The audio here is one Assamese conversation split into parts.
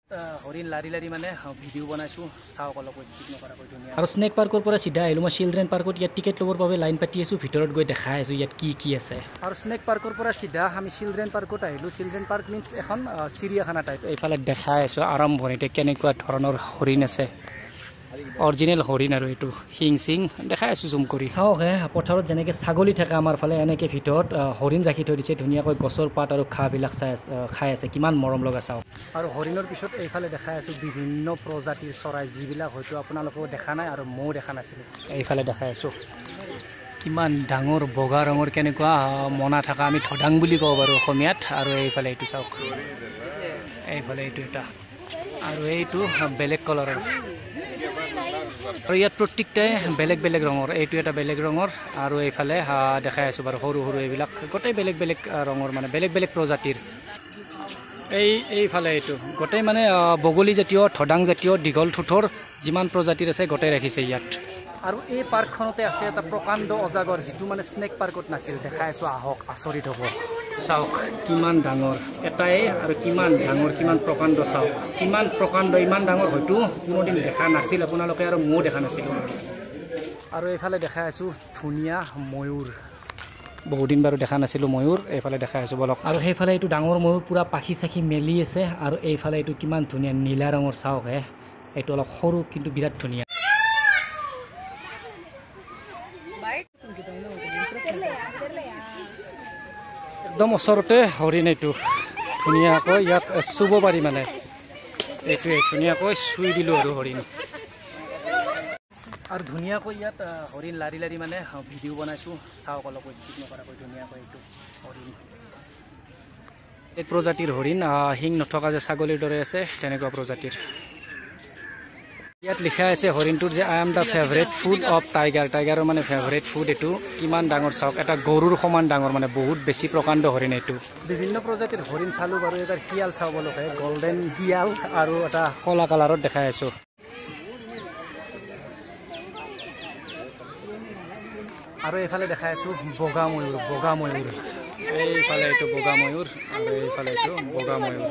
হৰিণ লাৰি লাৰি মানে ভিডিঅ' বনাইছোঁ চাওক অলপ স্কিপ নকৰাকৈ ধুনীয়া। আৰু স্নেক পাৰ্কৰ পৰা চিধা আহিলোঁ মই চিলড্ৰেন পাৰ্কত। ইয়াত টিকেট ল'বৰ বাবে লাইন পাতি আছোঁ, ভিতৰত গৈ দেখাই আছোঁ ইয়াত কি আছে। আৰু স্নেক পাৰ্কৰ পৰা চিধা আমি চিলড্ৰেন পাৰ্কত আহিলোঁ। চিলড্ৰেন পাৰ্ক মিনছ এখন চিৰিয়াখানা টাইপ। এইফালে দেখাই আছোঁ আৰম্ভণিতে কেনেকুৱা ধৰণৰ হৰিণ আছে, অৰিজিনেল হৰিণ আৰু এইটো শিং চিং দেখাই আছোঁ জুম কৰি। চাওক পথাৰত যেনেকৈ ছাগলী থাকে আমাৰ ফালে এনেকৈ ভিতৰত হৰিণ ৰাখি থৈ দিছে ধুনীয়াকৈ, গছৰ পাত আৰু ঘাঁহবিলাক খাই আছে, কিমান মৰম লগা চাওক। আৰু হৰিণৰ পিছত এইফালে দেখাই আছোঁ বিভিন্ন প্ৰজাতিৰ চৰাই, যিবিলাক হয়তো আপোনালোকেও দেখা নাই আৰু ময়ো দেখা নাছিলোঁ। এইফালে দেখাই আছোঁ কিমান ডাঙৰ বগা ৰঙৰ কেনেকুৱা মনা থকা, আমি ধদাং বুলি ক'ব পাৰোঁ অসমীয়াত। আৰু এইফালে এইটো চাওক, এইফালে এইটো এটা, আৰু এইটো বেলেগ কালাৰৰ। আৰু ইয়াত প্ৰত্যেকটাই বেলেগ বেলেগ ৰঙৰ, এইটো এটা বেলেগ ৰঙৰ। আৰু এইফালে দেখাই আছোঁ বাৰু সৰু সৰু এইবিলাক গোটেই বেলেগ বেলেগ ৰঙৰ, মানে বেলেগ বেলেগ প্ৰজাতিৰ। এইফালে এইটো গোটেই মানে বগলী জাতীয়, ধদাং জাতীয়, দীঘল ঠোঁটৰ যিমান প্ৰজাতিৰ আছে গোটেই ৰাখিছে ইয়াত। আৰু এই পাৰ্কখনতে আছে এটা প্ৰকাণ্ড অজাগৰ, যিটো মানে স্নেক পাৰ্কত নাছিল। দেখাই আছোঁ, আহক আচৰিত হ'ব। চাওক কিমান ডাঙৰ এটাই, আৰু কিমান ডাঙৰ কিমান প্ৰকাণ্ড, চাওক কিমান প্ৰকাণ্ড, ইমান ডাঙৰ হয়তো কোনোদিন দেখা নাছিল আপোনালোকে, আৰু ময়ো দেখা নাছিলোঁ। আৰু এইফালে দেখাই আছোঁ ধুনীয়া ময়ূৰ, বহুদিন বাৰু দেখা নাছিলোঁ ময়ূৰ। এইফালে দেখাই আছোঁ বলক। আৰু সেইফালে এইটো ডাঙৰ ময়ূৰ পূৰা পাখি চাখি মেলি আছে। আৰু এইফালে এইটো কিমান ধুনীয়া নীলা ৰঙৰ, চাওক এইটো অলপ সৰু কিন্তু বিৰাট ধুনীয়া। একদম ওচৰতে হৰিণ, এইটো ধুনীয়াকৈ ইয়াক চুব পাৰি, মানে এইটোৱে ধুনীয়াকৈ চুই দিলোঁ আৰু হৰিণ। আৰু ধুনীয়াকৈ ইয়াত হৰিণ লাৰি লাৰি মানে ভিডিঅ' বনাইছোঁ চাওক অলপ স্কিপ নকৰাকৈ ধুনীয়াকৈ। এইটো হৰিণ এক প্ৰজাতিৰ হৰিণ, শিং নথকা যে ছাগলীৰ দৰে আছে তেনেকুৱা প্ৰজাতিৰ। ইয়াত লিখা আছে হৰিণটোৰ যে I am the favourite food of tiger, টাইগাৰৰ মানে ফেভৰেট ফুড এইটো। কিমান ডাঙৰ চাওক, এটা গৰুৰ সমান ডাঙৰ, মানে বহুত বেছি প্ৰকাণ্ড হৰিণ এইটো। বিভিন্ন প্ৰজাতিৰ হৰিণ চালোঁ বাৰু, এইবাৰ শিয়াল চাব লগা, গল্ডেন শিয়াল আৰু এটা কলা কালাৰত দেখাই আছোঁ। আৰু এইফালে দেখাই আছোঁ বগা ময়ূৰ, বগা ময়ূৰ। এইফালে এইটো বগা ময়ূৰ, আৰু এইফালে এইটো বগা ময়ূৰ।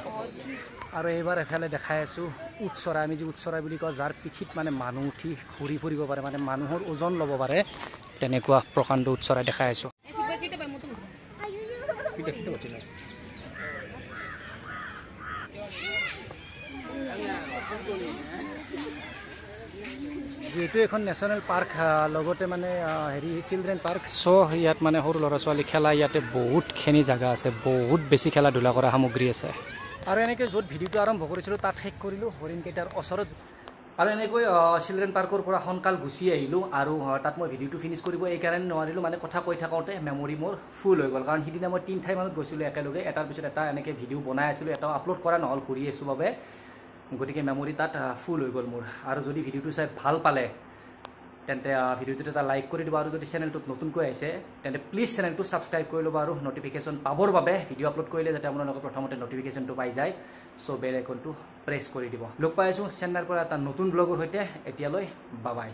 আৰু এইবাৰ এফালে দেখাই আছোঁ উট চৰাই, আমি যি উট চৰাই বুলি কওঁ, যাৰ পিঠিত মানে মানুহ উঠি ঘূৰি ফুৰিব পাৰে, মানে মানুহৰ ওজন ল'ব পাৰে, তেনেকুৱা প্ৰকাণ্ড উট চৰাই দেখাই আছোঁ। যিহেতু এখন নেশ্যনেল পাৰ্ক, লগতে মানে চিলড্ৰেন পাৰ্ক, চ' ইয়াত মানে সৰু ল'ৰা ছোৱালী খেলা ইয়াতে বহুতখিনি জেগা আছে, বহুত বেছি খেলা ধূলা কৰা সামগ্ৰী আছে। আৰু এনেকৈ য'ত ভিডিঅ'টো আৰম্ভ কৰিছিলোঁ তাত শেষ কৰিলোঁ হৰিণকেইটাৰ ওচৰত। আৰু এনেকৈ চিলড্ৰেন পাৰ্কৰ পৰা সোনকাল গুচি আহিলোঁ। আৰু তাত মই ভিডিঅ'টো ফিনিছ কৰিব এইকাৰণে নোৱাৰিলোঁ, মানে কথা কৈ থাকোঁতে মেমৰি মোৰ ফুল হৈ গ'ল। কাৰণ সিদিনা মই 3 ঠাইমানত গৈছিলোঁ একেলগে, এটাৰ পিছত এটা এনেকৈ ভিডিঅ' বনাই আছিলোঁ, এটাও আপলোড কৰা নহ'ল, ঘূৰি আছোঁ বাবে, গতিকে মেমৰি তাত ফুল হৈ গ'ল মোৰ। আৰু যদি ভিডিঅ'টো চাই ভাল পালে তেন্তে ভিডিঅ'টোত এটা লাইক কৰি দিব। আৰু যদি চেনেলটোত নতুনকৈ আহিছে তেন্তে প্লিজ চেনেলটো ছাবস্ক্ৰাইব কৰি ল'ব, আৰু নটিফিকেশ্যন পাবৰ বাবে ভিডিঅ' আপলোড কৰিলে যাতে আপোনালোকে প্ৰথমতে নটিফিকেশ্যনটো পাই যায়। চ' বেল আইকনটো প্ৰেছ কৰি দিব। লগ পাই আছোঁ চেন্নাইৰ পৰা এটা নতুন ব্লগৰ সৈতে। এতিয়ালৈ বাই বাই।